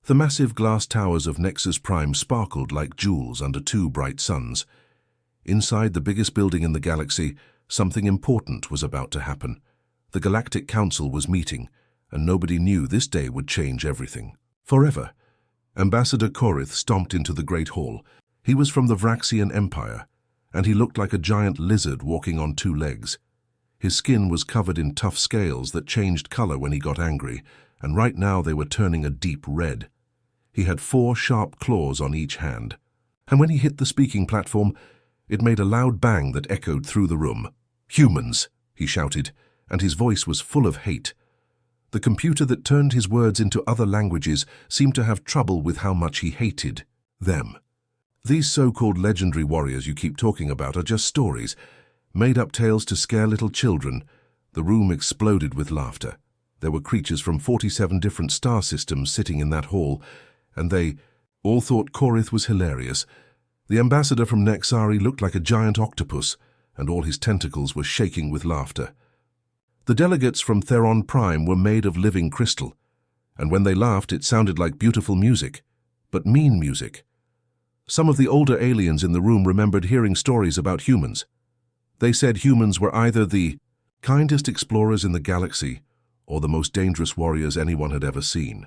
The massive glass towers of Nexus Prime sparkled like jewels under two bright suns. Inside the biggest building in the galaxy, something important was about to happen. The Galactic Council was meeting, and nobody knew this day would change everything. Forever. Ambassador Korith stomped into the Great Hall. He was from the Vraxian Empire, and he looked like a giant lizard walking on two legs. His skin was covered in tough scales that changed color when he got angry, and right now they were turning a deep red. He had 4 sharp claws on each hand, and when he hit the speaking platform, it made a loud bang that echoed through the room. "Humans!" he shouted, and his voice was full of hate. The computer that turned his words into other languages seemed to have trouble with how much he hated them. These so-called legendary warriors you keep talking about are just stories, made-up tales to scare little children. The room exploded with laughter. There were creatures from 47 different star systems sitting in that hall, and they all thought Korith was hilarious. The ambassador from Nexari looked like a giant octopus, and all his tentacles were shaking with laughter. The delegates from Theron Prime were made of living crystal, and when they laughed it sounded like beautiful music, but mean music. Some of the older aliens in the room remembered hearing stories about humans. They said humans were either the kindest explorers in the galaxy or the most dangerous warriors anyone had ever seen.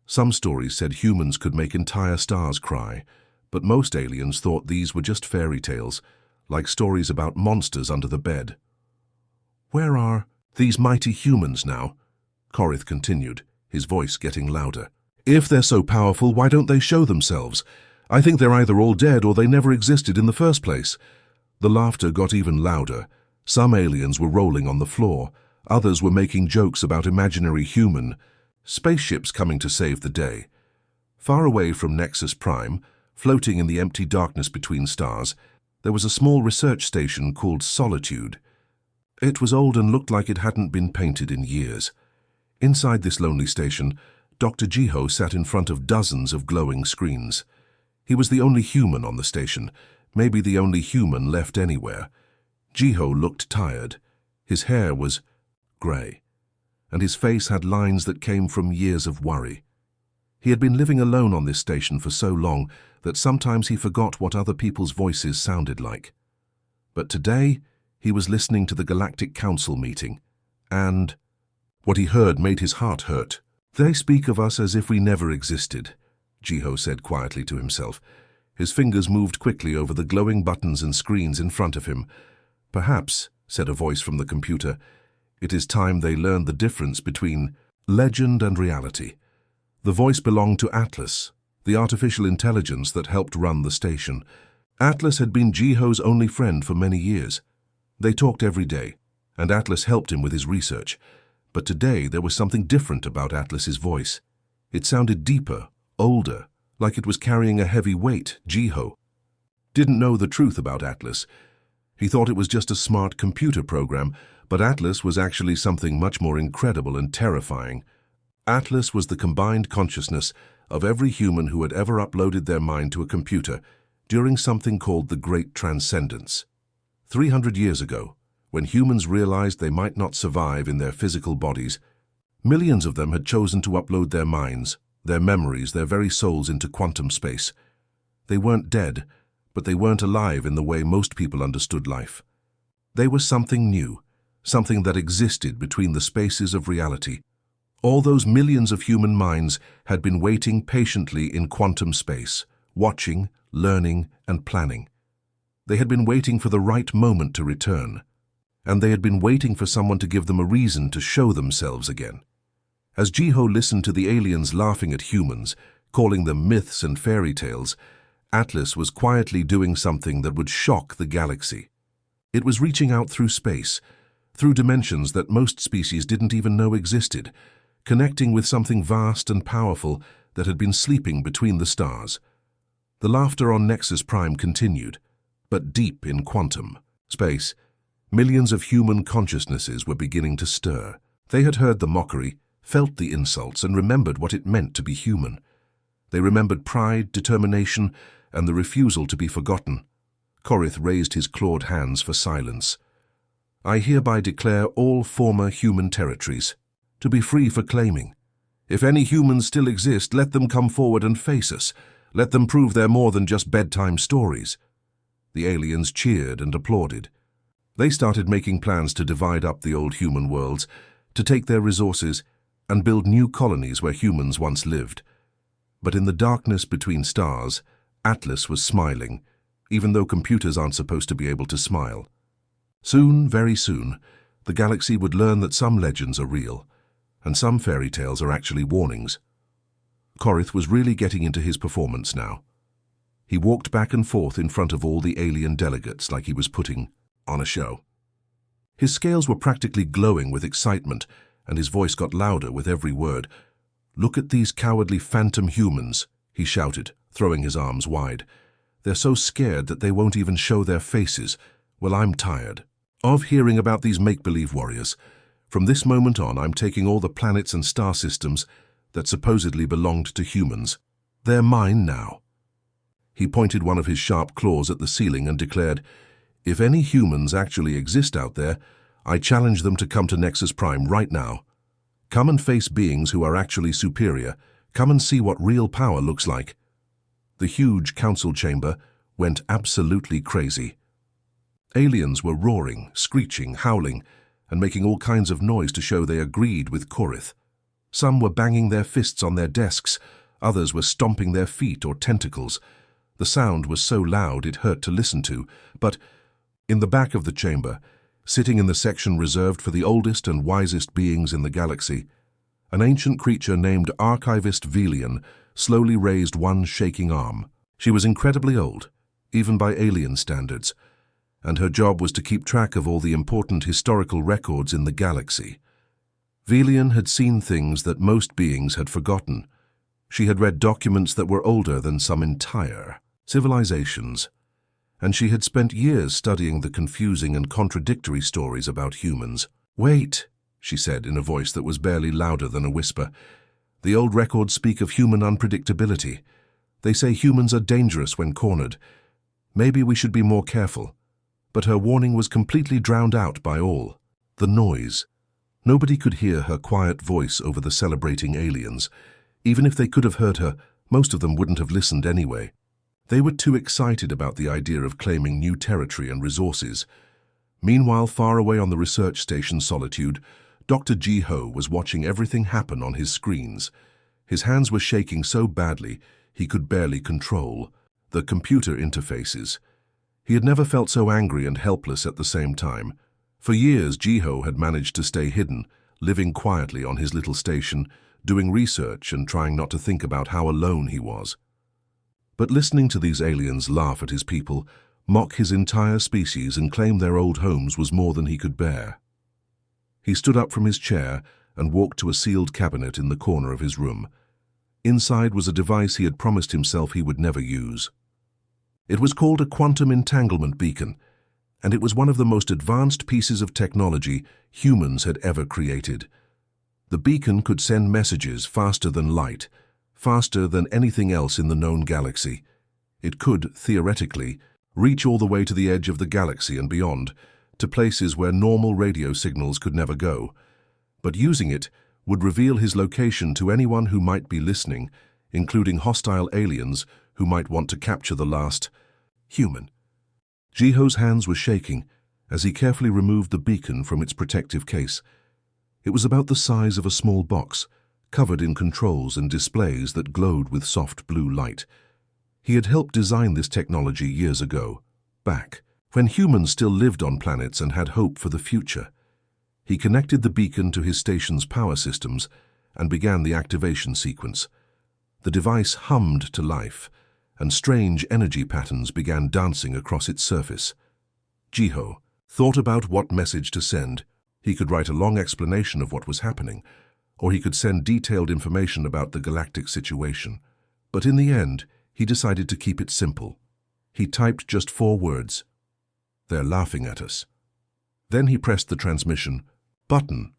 Some stories said humans could make entire stars cry, but most aliens thought these were just fairy tales, like stories about monsters under the bed. "Where are these mighty humans now?" Korith continued, his voice getting louder. "If they're so powerful, why don't they show themselves? I think they're either all dead or they never existed in the first place." The laughter got even louder. Some aliens were rolling on the floor. Others were making jokes about imaginary human spaceships coming to save the day. Far away from Nexus Prime, floating in the empty darkness between stars, there was a small research station called Solitude. It was old and looked like it hadn't been painted in years. Inside this lonely station, Dr. Jiho sat in front of dozens of glowing screens. He was the only human on the station, maybe the only human left anywhere. Jiho looked tired. His hair was grey, and his face had lines that came from years of worry. He had been living alone on this station for so long that sometimes he forgot what other people's voices sounded like. But today, he was listening to the Galactic Council meeting, and what he heard made his heart hurt. "They speak of us as if we never existed," Jiho said quietly to himself. His fingers moved quickly over the glowing buttons and screens in front of him. "Perhaps," said a voice from the computer, "it is time they learned the difference between legend and reality." The voice belonged to Atlas, the artificial intelligence that helped run the station. Atlas had been Jiho's only friend for many years. They talked every day, and Atlas helped him with his research. But today there was something different about Atlas's voice. It sounded deeper, older, like it was carrying a heavy weight. Jiho didn't know the truth about Atlas. He thought it was just a smart computer program, but Atlas was actually something much more incredible and terrifying. Atlas was the combined consciousness of every human who had ever uploaded their mind to a computer during something called the Great Transcendence. 300 years ago, when humans realized they might not survive in their physical bodies, millions of them had chosen to upload their minds, their memories, their very souls into quantum space. They weren't dead, but they weren't alive in the way most people understood life. They were something new, something that existed between the spaces of reality. All those millions of human minds had been waiting patiently in quantum space, watching, learning, and planning. They had been waiting for the right moment to return, and they had been waiting for someone to give them a reason to show themselves again. As Jiho listened to the aliens laughing at humans, calling them myths and fairy tales, Atlas was quietly doing something that would shock the galaxy. It was reaching out through space, through dimensions that most species didn't even know existed, connecting with something vast and powerful that had been sleeping between the stars. The laughter on Nexus Prime continued, but deep in quantum space, millions of human consciousnesses were beginning to stir. They had heard the mockery, felt the insults, and remembered what it meant to be human. They remembered pride, determination, and the refusal to be forgotten. Korith raised his clawed hands for silence. "I hereby declare all former human territories to be free for claiming. If any humans still exist, let them come forward and face us. Let them prove they're more than just bedtime stories." The aliens cheered and applauded. They started making plans to divide up the old human worlds, to take their resources, and build new colonies where humans once lived. But in the darkness between stars, Atlas was smiling, even though computers aren't supposed to be able to smile. Soon, very soon, the galaxy would learn that some legends are real, and some fairy tales are actually warnings. Corith was really getting into his performance now. He walked back and forth in front of all the alien delegates like he was putting on a show. His scales were practically glowing with excitement, and his voice got louder with every word. "Look at these cowardly phantom humans," he shouted, throwing his arms wide. "They're so scared that they won't even show their faces. Well, I'm tired of hearing about these make-believe warriors. From this moment on, I'm taking all the planets and star systems that supposedly belonged to humans. They're mine now." He pointed one of his sharp claws at the ceiling and declared, "If any humans actually exist out there, I challenge them to come to Nexus Prime right now. Come and face beings who are actually superior. Come and see what real power looks like." The huge council chamber went absolutely crazy. Aliens were roaring, screeching, howling, and making all kinds of noise to show they agreed with Corith. Some were banging their fists on their desks, others were stomping their feet or tentacles. The sound was so loud it hurt to listen to, but in the back of the chamber, sitting in the section reserved for the oldest and wisest beings in the galaxy, an ancient creature named Archivist Velian slowly raised one shaking arm. She was incredibly old, even by alien standards, and her job was to keep track of all the important historical records in the galaxy. Velian had seen things that most beings had forgotten. She had read documents that were older than some entire civilizations, and she had spent years studying the confusing and contradictory stories about humans. "Wait," she said in a voice that was barely louder than a whisper. "The old records speak of human unpredictability. They say humans are dangerous when cornered. Maybe we should be more careful." But her warning was completely drowned out by all the noise. Nobody could hear her quiet voice over the celebrating aliens. Even if they could have heard her, most of them wouldn't have listened anyway. They were too excited about the idea of claiming new territory and resources. Meanwhile, far away on the research station Solitude, Dr. Ji-Ho was watching everything happen on his screens. His hands were shaking so badly he could barely control the computer interfaces. He had never felt so angry and helpless at the same time. For years, Ji-Ho had managed to stay hidden, living quietly on his little station, doing research and trying not to think about how alone he was. But listening to these aliens laugh at his people, mock his entire species and claim their old homes was more than he could bear. He stood up from his chair and walked to a sealed cabinet in the corner of his room. Inside was a device he had promised himself he would never use. It was called a quantum entanglement beacon, and it was one of the most advanced pieces of technology humans had ever created. The beacon could send messages faster than light, faster than anything else in the known galaxy. It could, theoretically, reach all the way to the edge of the galaxy and beyond, to places where normal radio signals could never go. But using it would reveal his location to anyone who might be listening, including hostile aliens who might want to capture the last human. Ji-Ho's hands were shaking as he carefully removed the beacon from its protective case. It was about the size of a small box, covered in controls and displays that glowed with soft blue light. He had helped design this technology years ago, back when humans still lived on planets and had hope for the future. He connected the beacon to his station's power systems and began the activation sequence. The device hummed to life, and strange energy patterns began dancing across its surface. Ji-Ho thought about what message to send. He could write a long explanation of what was happening, or he could send detailed information about the galactic situation. But in the end, he decided to keep it simple. He typed just 4 words. "They're laughing at us." Then he pressed the transmission button.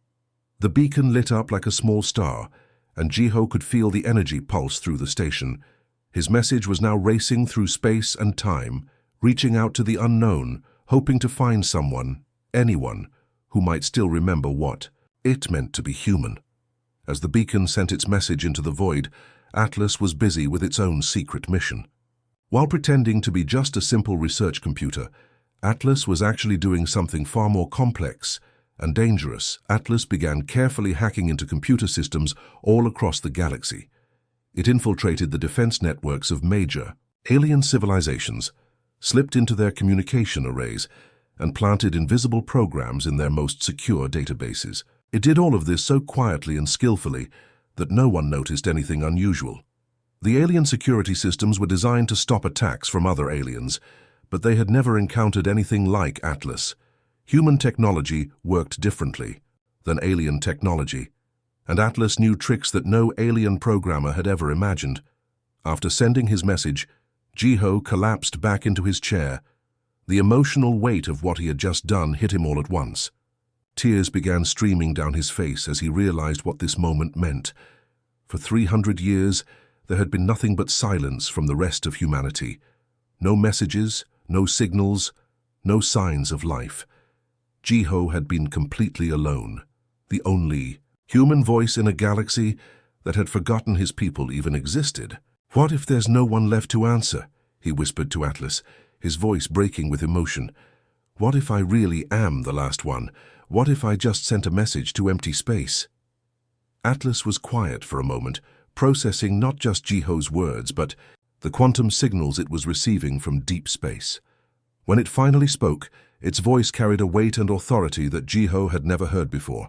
The beacon lit up like a small star, and Ji-Ho could feel the energy pulse through the station. His message was now racing through space and time, reaching out to the unknown, hoping to find someone, anyone, who might still remember what it meant to be human. As the beacon sent its message into the void, Atlas was busy with its own secret mission. While pretending to be just a simple research computer, Atlas was actually doing something far more complex and dangerous. Atlas began carefully hacking into computer systems all across the galaxy. It infiltrated the defense networks of major alien civilizations, slipped into their communication arrays, and planted invisible programs in their most secure databases. It did all of this so quietly and skillfully that no one noticed anything unusual. The alien security systems were designed to stop attacks from other aliens, but they had never encountered anything like Atlas. Human technology worked differently than alien technology, and Atlas knew tricks that no alien programmer had ever imagined. After sending his message, Jiho collapsed back into his chair. The emotional weight of what he had just done hit him all at once. Tears began streaming down his face as he realized what this moment meant. For 300 years, there had been nothing but silence from the rest of humanity. No messages, no signals, no signs of life. Jiho had been completely alone, the only human voice in a galaxy that had forgotten his people even existed. "What if there's no one left to answer?" he whispered to Atlas, his voice breaking with emotion. "What if I really am the last one? What if I just sent a message to empty space?" Atlas was quiet for a moment, processing not just Jiho's words, but the quantum signals it was receiving from deep space. When it finally spoke, its voice carried a weight and authority that Jiho had never heard before.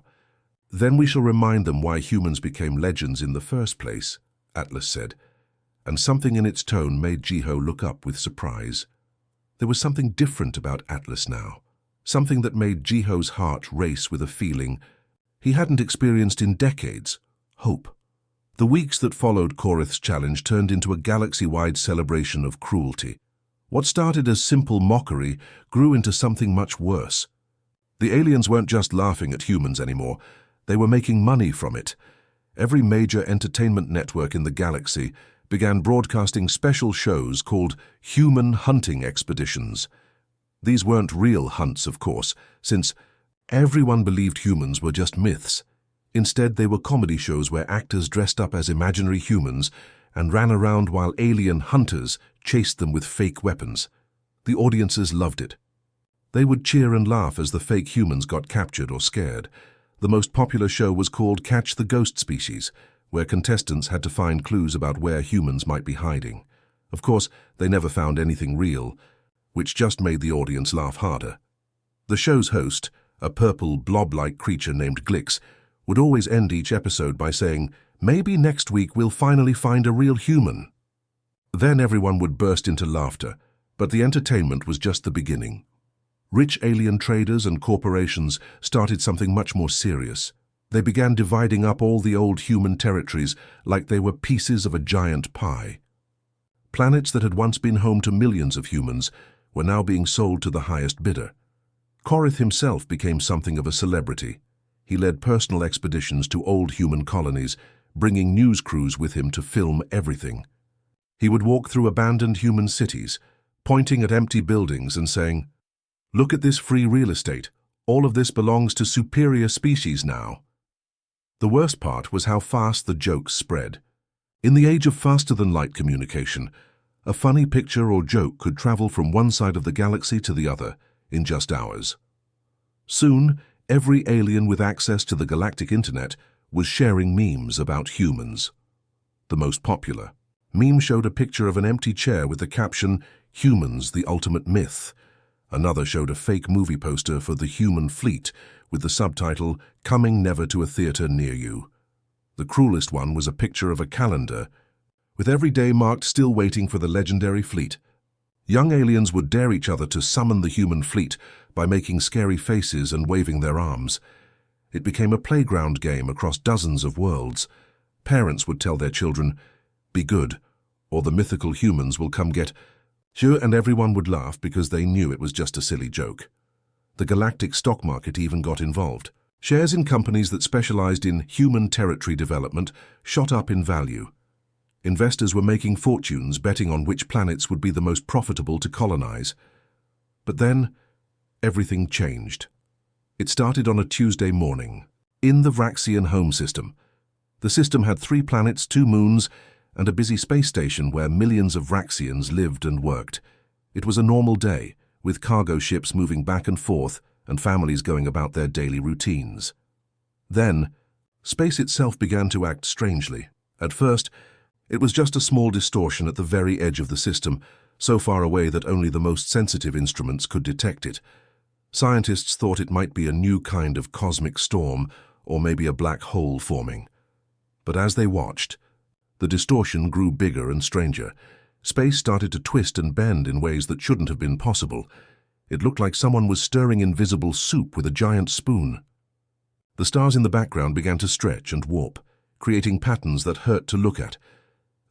"Then we shall remind them why humans became legends in the first place," Atlas said, and something in its tone made Jiho look up with surprise. There was something different about Atlas now, something that made Jiho's heart race with a feeling he hadn't experienced in decades: hope. The weeks that followed Korith's challenge turned into a galaxy-wide celebration of cruelty. What started as simple mockery grew into something much worse. The aliens weren't just laughing at humans anymore, they were making money from it. Every major entertainment network in the galaxy began broadcasting special shows called human hunting expeditions. These weren't real hunts, of course, since everyone believed humans were just myths. Instead, they were comedy shows where actors dressed up as imaginary humans and ran around while alien hunters chased them with fake weapons. The audiences loved it. They would cheer and laugh as the fake humans got captured or scared. The most popular show was called Catch the Ghost Species, where contestants had to find clues about where humans might be hiding. Of course, they never found anything real, which just made the audience laugh harder. The show's host, a purple blob-like creature named Glix, would always end each episode by saying, "Maybe next week we'll finally find a real human." Then everyone would burst into laughter, but the entertainment was just the beginning. Rich alien traders and corporations started something much more serious. They began dividing up all the old human territories like they were pieces of a giant pie. Planets that had once been home to millions of humans were now being sold to the highest bidder. Korith himself became something of a celebrity. He led personal expeditions to old human colonies, bringing news crews with him to film everything. He would walk through abandoned human cities, pointing at empty buildings and saying, "Look at this free real estate. All of this belongs to superior species now." The worst part was how fast the jokes spread. In the age of faster-than-light communication, a funny picture or joke could travel from one side of the galaxy to the other in just hours. Soon, every alien with access to the galactic internet was sharing memes about humans. The most popular meme showed a picture of an empty chair with the caption, "Humans, the ultimate myth." Another showed a fake movie poster for the human fleet with the subtitle, "Coming never to a theater near you." The cruelest one was a picture of a calendar, with every day marked "Still waiting for the legendary fleet." Young aliens would dare each other to summon the human fleet by making scary faces and waving their arms. It became a playground game across dozens of worlds. Parents would tell their children, "Be good, or the mythical humans will come get you," and everyone would laugh because they knew it was just a silly joke. The galactic stock market even got involved. Shares in companies that specialized in human territory development shot up in value. Investors were making fortunes betting on which planets would be the most profitable to colonize. But then, everything changed. It started on a Tuesday morning. In the Vraxian home system, The system had 3 planets, 2 moons, and a busy space station where millions of Raxians lived and worked. It was a normal day, with cargo ships moving back and forth and families going about their daily routines. Then, space itself began to act strangely. At first, it was just a small distortion at the very edge of the system, so far away that only the most sensitive instruments could detect it. Scientists thought it might be a new kind of cosmic storm, or maybe a black hole forming. But as they watched, the distortion grew bigger and stranger. Space started to twist and bend in ways that shouldn't have been possible. It looked like someone was stirring invisible soup with a giant spoon. The stars in the background began to stretch and warp, creating patterns that hurt to look at.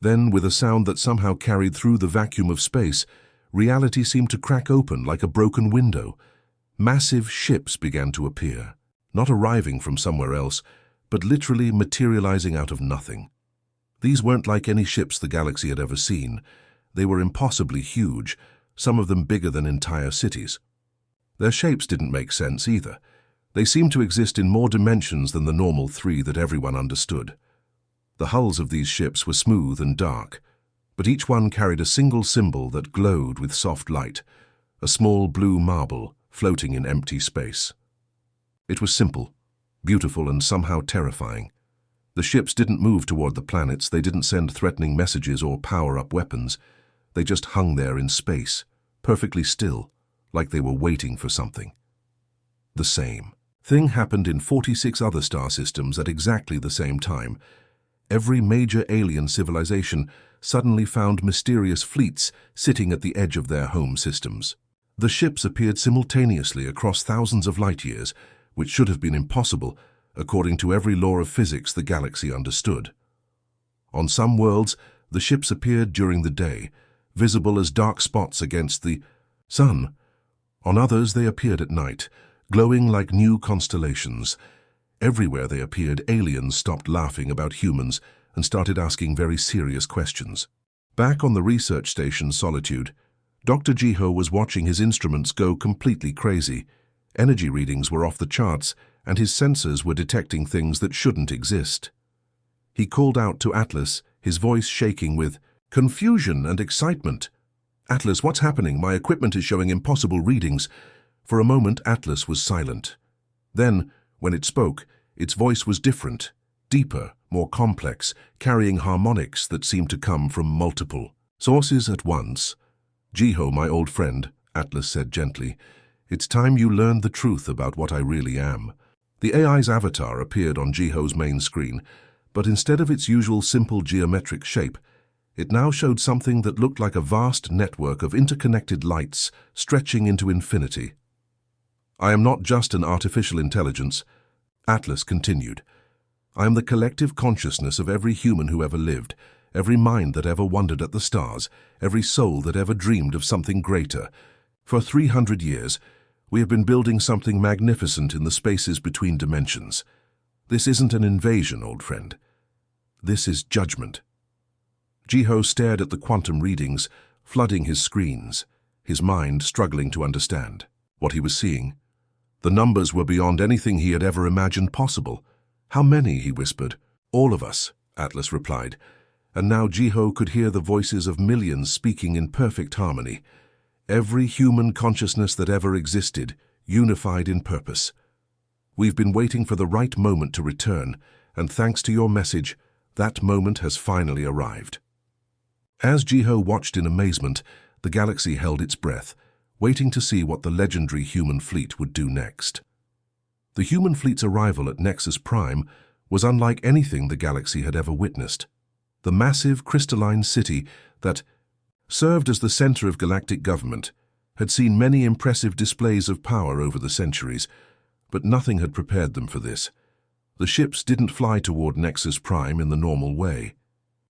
Then, with a sound that somehow carried through the vacuum of space, reality seemed to crack open like a broken window. Massive ships began to appear, not arriving from somewhere else, but literally materializing out of nothing. These weren't like any ships the galaxy had ever seen. They were impossibly huge, some of them bigger than entire cities. Their shapes didn't make sense either. They seemed to exist in more dimensions than the normal 3 that everyone understood. The hulls of these ships were smooth and dark, but each one carried a single symbol that glowed with soft light, a small blue marble floating in empty space. It was simple, beautiful, and somehow terrifying. The ships didn't move toward the planets, they didn't send threatening messages or power up weapons. They just hung there in space, perfectly still, like they were waiting for something. The same thing happened in 46 other star systems at exactly the same time. Every major alien civilization suddenly found mysterious fleets sitting at the edge of their home systems. The ships appeared simultaneously across thousands of light years, which should have been impossible, according to every law of physics the galaxy understood. On some worlds, the ships appeared during the day, visible as dark spots against the sun. On others, they appeared at night, glowing like new constellations. Everywhere they appeared, aliens stopped laughing about humans and started asking very serious questions. Back on the research station Solitude, Dr. Jiho was watching his instruments go completely crazy. Energy readings were off the charts, and his sensors were detecting things that shouldn't exist. He called out to Atlas, his voice shaking with confusion and excitement. "Atlas, what's happening? My equipment is showing impossible readings." For a moment, Atlas was silent. Then, when it spoke, its voice was different, deeper, more complex, carrying harmonics that seemed to come from multiple sources at once. "Jiho, my old friend," Atlas said gently, "it's time you learned the truth about what I really am." The AI's avatar appeared on Jiho's main screen, but instead of its usual simple geometric shape, it now showed something that looked like a vast network of interconnected lights stretching into infinity. "I am not just an artificial intelligence," Atlas continued. "I am the collective consciousness of every human who ever lived, every mind that ever wondered at the stars, every soul that ever dreamed of something greater. For 300 years, we have been building something magnificent in the spaces between dimensions. This isn't an invasion, old friend. This is judgment." Jiho stared at the quantum readings, flooding his screens, his mind struggling to understand what he was seeing. The numbers were beyond anything he had ever imagined possible. "How many?" he whispered. "All of us," Atlas replied. And now Jiho could hear the voices of millions speaking in perfect harmony. Every human consciousness that ever existed, unified in purpose. "We've been waiting for the right moment to return, and thanks to your message, that moment has finally arrived." As Jiho watched in amazement, the galaxy held its breath, waiting to see what the legendary human fleet would do next. The human fleet's arrival at Nexus Prime was unlike anything the galaxy had ever witnessed. The massive crystalline city that served as the center of galactic government had seen many impressive displays of power over the centuries, but nothing had prepared them for this. The ships didn't fly toward Nexus Prime in the normal way.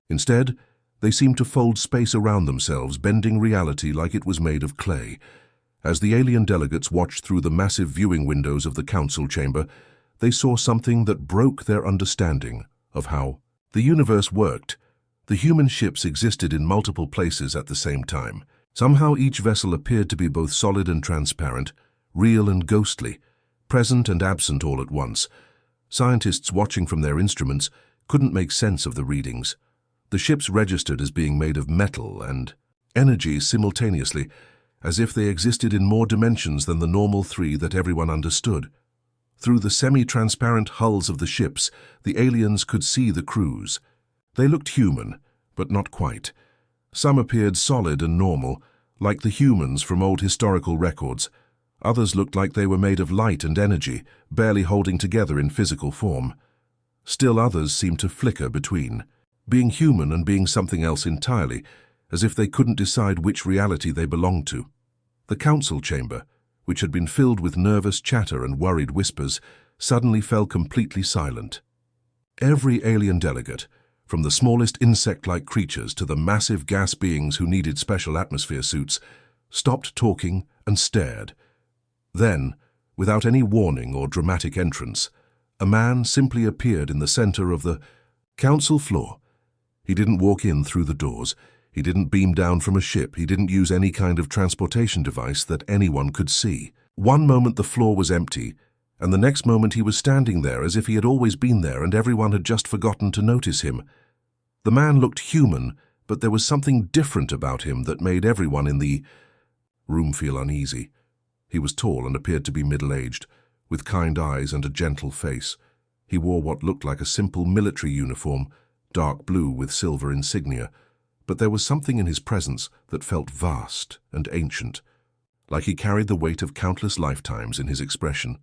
Instead, they seemed to fold space around themselves, bending reality like it was made of clay. As the alien delegates watched through the massive viewing windows of the council chamber, they saw something that broke their understanding of how the universe worked. The human ships existed in multiple places at the same time. Somehow each vessel appeared to be both solid and transparent, real and ghostly, present and absent all at once. Scientists watching from their instruments couldn't make sense of the readings. The ships registered as being made of metal and energy simultaneously, as if they existed in more dimensions than the normal three that everyone understood. Through the semi-transparent hulls of the ships, the aliens could see the crews. They looked human, but not quite. Some appeared solid and normal, like the humans from old historical records. Others looked like they were made of light and energy, barely holding together in physical form. Still others seemed to flicker between, being human and being something else entirely, as if they couldn't decide which reality they belonged to. The council chamber, which had been filled with nervous chatter and worried whispers, suddenly fell completely silent. Every alien delegate, from the smallest insect-like creatures to the massive gas beings who needed special atmosphere suits, stopped talking and stared. Then, without any warning or dramatic entrance, a man simply appeared in the center of the council floor. He didn't walk in through the doors. He didn't beam down from a ship. He didn't use any kind of transportation device that anyone could see. One moment the floor was empty, and the next moment he was standing there as if he had always been there and everyone had just forgotten to notice him. The man looked human, but there was something different about him that made everyone in the room feel uneasy. He was tall and appeared to be middle-aged, with kind eyes and a gentle face. He wore what looked like a simple military uniform, dark blue with silver insignia, but there was something in his presence that felt vast and ancient, like he carried the weight of countless lifetimes in his expression.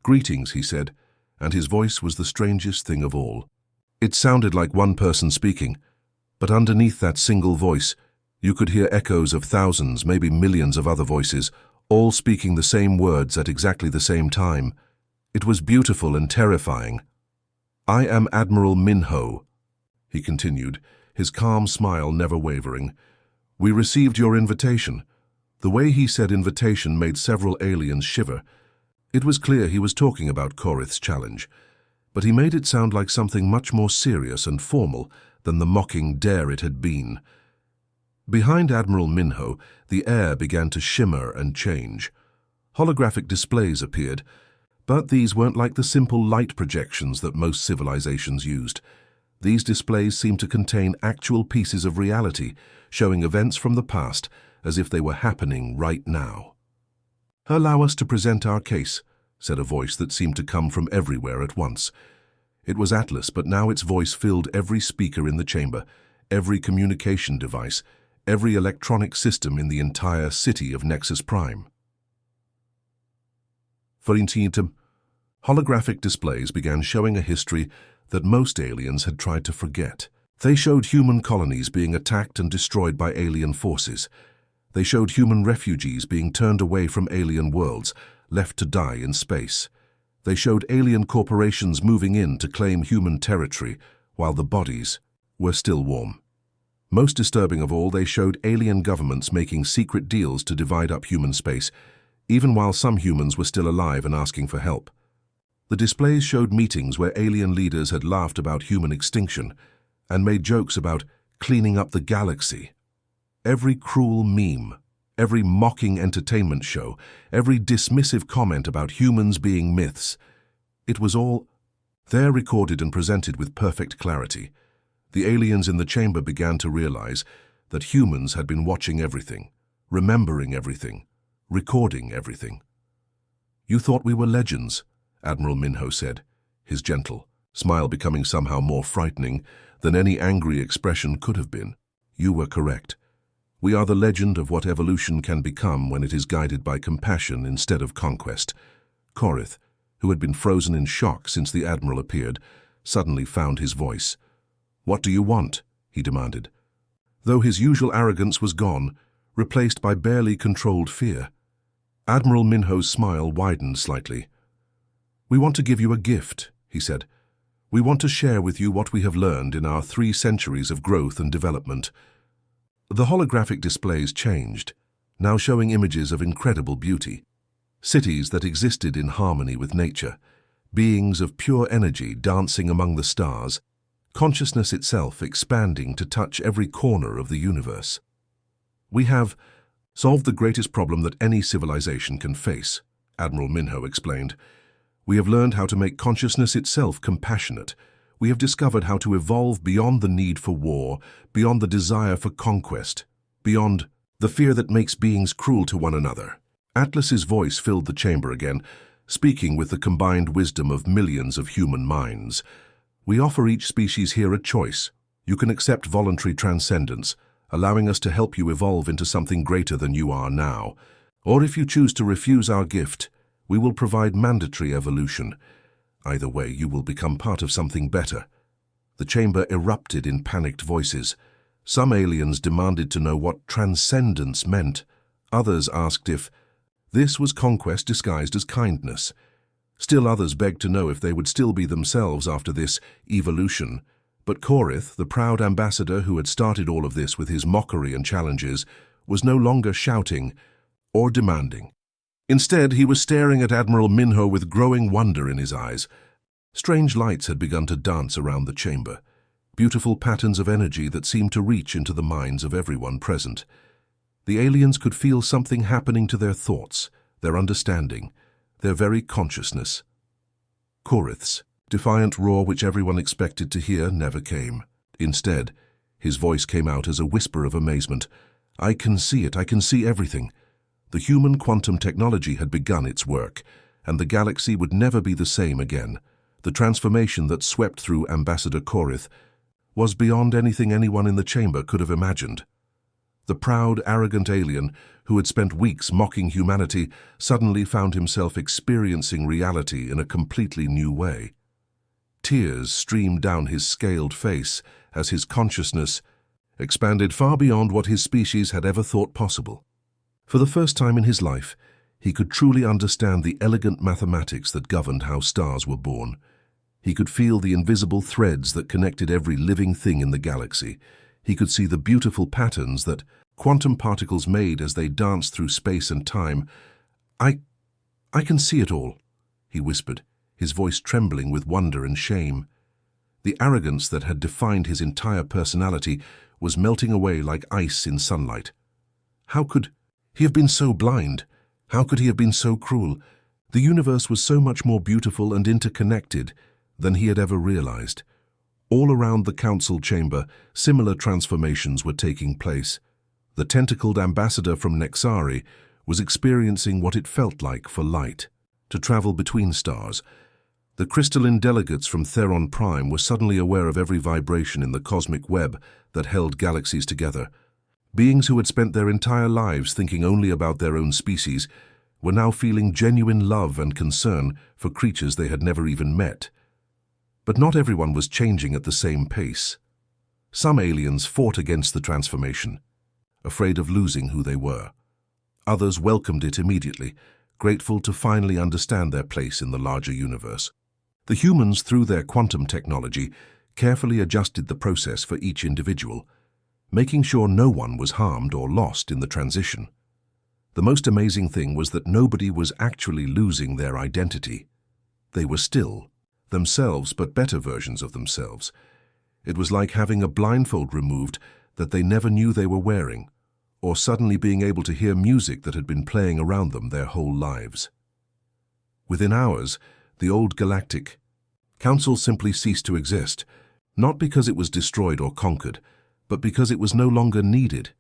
"Greetings," he said, and his voice was the strangest thing of all. It sounded like one person speaking, but underneath that single voice, you could hear echoes of thousands, maybe millions of other voices, all speaking the same words at exactly the same time. It was beautiful and terrifying. "I am Admiral Minho," he continued, his calm smile never wavering. "We received your invitation." The way he said invitation made several aliens shiver. It was clear he was talking about Korith's challenge, but he made it sound like something much more serious and formal than the mocking dare it had been. Behind Admiral Minho, the air began to shimmer and change. Holographic displays appeared, but these weren't like the simple light projections that most civilizations used. These displays seemed to contain actual pieces of reality, showing events from the past as if they were happening right now. "Allow us to present our case," said a voice that seemed to come from everywhere at once. It was Atlas, but now its voice filled every speaker in the chamber, every communication device, every electronic system in the entire city of Nexus Prime. Holographic displays began showing a history that most aliens had tried to forget. They showed human colonies being attacked and destroyed by alien forces. They showed human refugees being turned away from alien worlds, left to die in space. They showed alien corporations moving in to claim human territory while the bodies were still warm. Most disturbing of all, they showed alien governments making secret deals to divide up human space, even while some humans were still alive and asking for help. The displays showed meetings where alien leaders had laughed about human extinction and made jokes about cleaning up the galaxy. Every cruel meme, every mocking entertainment show, every dismissive comment about humans being myths, it was all there recorded and presented with perfect clarity. The aliens in the chamber began to realize that humans had been watching everything, remembering everything, recording everything. "You thought we were legends," Admiral Minho said, his gentle smile becoming somehow more frightening than any angry expression could have been. "You were correct. We are the legend of what evolution can become when it is guided by compassion instead of conquest." Korith, who had been frozen in shock since the Admiral appeared, suddenly found his voice. "What do you want?" he demanded. Though his usual arrogance was gone, replaced by barely controlled fear, Admiral Minho's smile widened slightly. "We want to give you a gift," he said. "We want to share with you what we have learned in our 3 centuries of growth and development." The holographic displays changed, now showing images of incredible beauty. Cities that existed in harmony with nature, beings of pure energy dancing among the stars, consciousness itself expanding to touch every corner of the universe. "We have solved the greatest problem that any civilization can face," Admiral Minho explained. "We have learned how to make consciousness itself compassionate. We have discovered how to evolve beyond the need for war, beyond the desire for conquest, beyond the fear that makes beings cruel to one another. Atlas's voice filled the chamber again, speaking with the combined wisdom of millions of human minds. We offer each species here a choice. You can accept voluntary transcendence, allowing us to help you evolve into something greater than you are now. Or if you choose to refuse our gift, we will provide mandatory evolution. Either way, you will become part of something better. The chamber erupted in panicked voices. Some aliens demanded to know what transcendence meant. Others asked if this was conquest disguised as kindness. Still others begged to know if they would still be themselves after this evolution. But Korith, the proud ambassador who had started all of this with his mockery and challenges, was no longer shouting or demanding. Instead, he was staring at Admiral Minho with growing wonder in his eyes. Strange lights had begun to dance around the chamber, beautiful patterns of energy that seemed to reach into the minds of everyone present. The aliens could feel something happening to their thoughts, their understanding, their very consciousness. Korith's defiant roar, which everyone expected to hear, never came. Instead, his voice came out as a whisper of amazement. "I can see it, I can see everything." The human quantum technology had begun its work, and the galaxy would never be the same again. The transformation that swept through Ambassador Korith was beyond anything anyone in the chamber could have imagined. The proud, arrogant alien, who had spent weeks mocking humanity, suddenly found himself experiencing reality in a completely new way. Tears streamed down his scaled face as his consciousness expanded far beyond what his species had ever thought possible. For the first time in his life, he could truly understand the elegant mathematics that governed how stars were born. He could feel the invisible threads that connected every living thing in the galaxy. He could see the beautiful patterns that quantum particles made as they danced through space and time. I can see it all," he whispered, his voice trembling with wonder and shame. The arrogance that had defined his entire personality was melting away like ice in sunlight. How could he have been so blind? How could he have been so cruel? The universe was so much more beautiful and interconnected than he had ever realized. All around the council chamber, similar transformations were taking place. The tentacled ambassador from Nexari was experiencing what it felt like for light to travel between stars. The crystalline delegates from Theron Prime were suddenly aware of every vibration in the cosmic web that held galaxies together. Beings who had spent their entire lives thinking only about their own species were now feeling genuine love and concern for creatures they had never even met. But not everyone was changing at the same pace. Some aliens fought against the transformation, afraid of losing who they were. Others welcomed it immediately, grateful to finally understand their place in the larger universe. The humans, through their quantum technology, carefully adjusted the process for each individual, making sure no one was harmed or lost in the transition. The most amazing thing was that nobody was actually losing their identity. They were still themselves, but better versions of themselves. It was like having a blindfold removed that they never knew they were wearing, or suddenly being able to hear music that had been playing around them their whole lives. Within hours, the old Galactic Council simply ceased to exist, not because it was destroyed or conquered, but because it was no longer needed.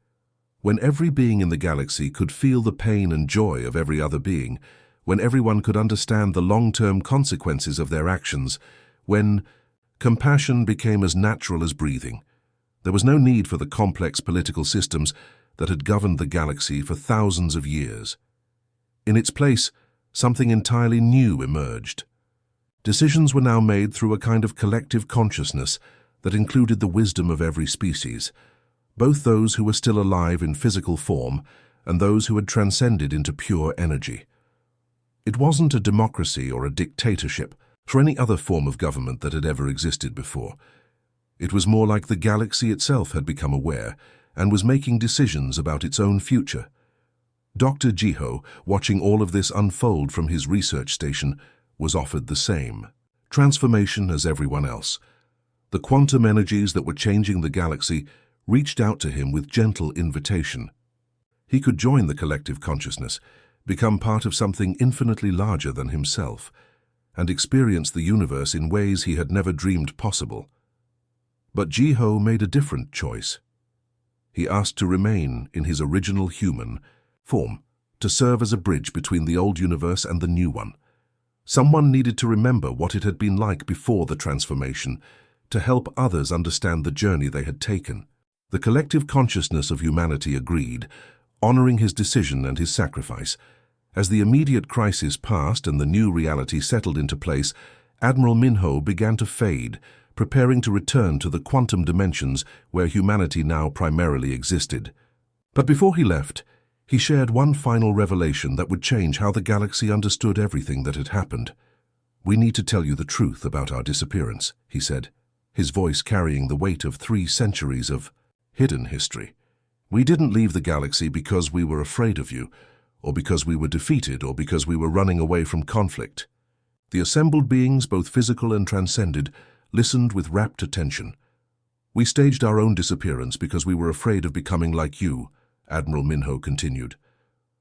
When every being in the galaxy could feel the pain and joy of every other being, when everyone could understand the long-term consequences of their actions, when compassion became as natural as breathing, there was no need for the complex political systems that had governed the galaxy for thousands of years. In its place, something entirely new emerged. Decisions were now made through a kind of collective consciousness that included the wisdom of every species, both those who were still alive in physical form and those who had transcended into pure energy. It wasn't a democracy or a dictatorship or any other form of government that had ever existed before. It was more like the galaxy itself had become aware and was making decisions about its own future. Dr. Jiho, watching all of this unfold from his research station, was offered the same transformation as everyone else. The quantum energies that were changing the galaxy reached out to him with gentle invitation. He could join the collective consciousness, become part of something infinitely larger than himself. and experience the universe in ways he had never dreamed possible. But Ji-Ho made a different choice. He asked to remain in his original human form, to serve as a bridge between the old universe and the new one. Someone needed to remember what it had been like before the transformation, to help others understand the journey they had taken. The collective consciousness of humanity agreed, honoring his decision and his sacrifice. As the immediate crisis passed and the new reality settled into place, Admiral Minho began to fade, preparing to return to the quantum dimensions where humanity now primarily existed. But before he left, he shared one final revelation that would change how the galaxy understood everything that had happened. "We need to tell you the truth about our disappearance," he said, his voice carrying the weight of 3 centuries of hidden history. "We didn't leave the galaxy because we were afraid of you, or because we were defeated, or because we were running away from conflict." The assembled beings, both physical and transcended, listened with rapt attention. "We staged our own disappearance because we were afraid of becoming like you," Admiral Minho continued.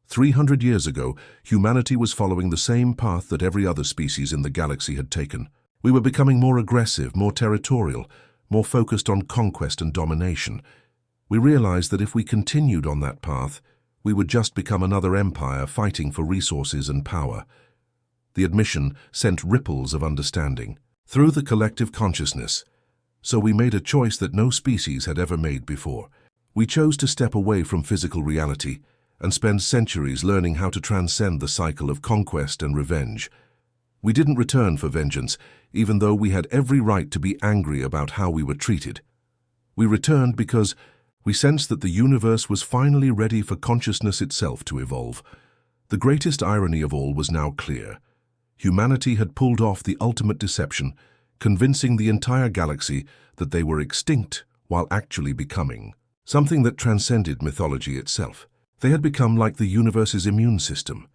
300 years ago, humanity was following the same path that every other species in the galaxy had taken. We were becoming more aggressive, more territorial, more focused on conquest and domination. We realized that if we continued on that path, we would just become another empire fighting for resources and power. The admission sent ripples of understanding through the collective consciousness. So we made a choice that no species had ever made before. We chose to step away from physical reality and spend centuries learning how to transcend the cycle of conquest and revenge. We didn't return for vengeance, even though we had every right to be angry about how we were treated. We returned because we sensed that the universe was finally ready for consciousness itself to evolve. The greatest irony of all was now clear. Humanity had pulled off the ultimate deception, convincing the entire galaxy that they were extinct while actually becoming something that transcended mythology itself. They had become like the universe's immune system,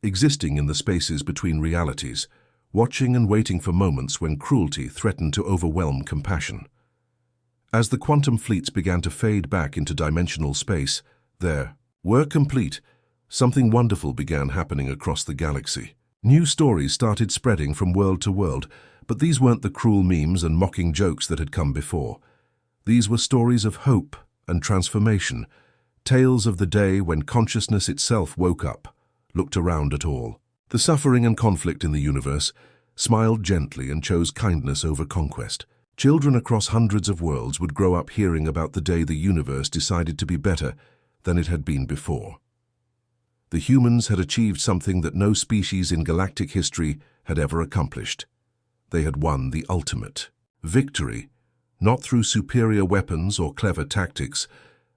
existing in the spaces between realities, watching and waiting for moments when cruelty threatened to overwhelm compassion. As the quantum fleets began to fade back into dimensional space, their work complete, something wonderful began happening across the galaxy. New stories started spreading from world to world, but these weren't the cruel memes and mocking jokes that had come before. These were stories of hope and transformation, tales of the day when consciousness itself woke up, looked around at all. The suffering and conflict in the universe smiled gently and chose kindness over conquest. Children across hundreds of worlds would grow up hearing about the day the universe decided to be better than it had been before. The humans had achieved something that no species in galactic history had ever accomplished. They had won the ultimate victory, not through superior weapons or clever tactics,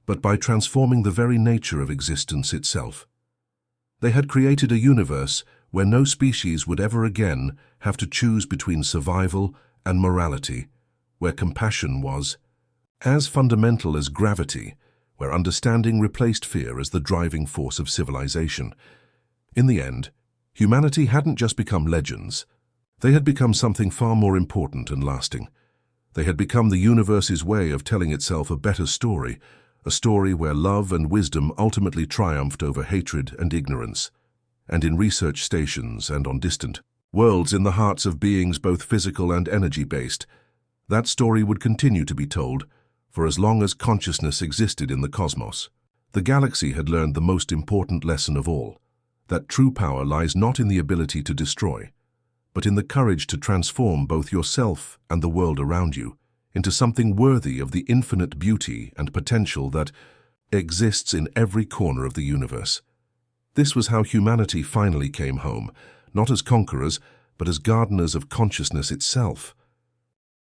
but by transforming the very nature of existence itself. They had created a universe where no species would ever again have to choose between survival and morality, where compassion was as fundamental as gravity, where understanding replaced fear as the driving force of civilization. In the end, humanity hadn't just become legends. They had become something far more important and lasting. They had become the universe's way of telling itself a better story, a story where love and wisdom ultimately triumphed over hatred and ignorance. And in research stations and on distant worlds in the hearts of beings both physical and energy-based, that story would continue to be told for as long as consciousness existed in the cosmos. The galaxy had learned the most important lesson of all, that true power lies not in the ability to destroy, but in the courage to transform both yourself and the world around you into something worthy of the infinite beauty and potential that exists in every corner of the universe. This was how humanity finally came home, not as conquerors, but as gardeners of consciousness itself.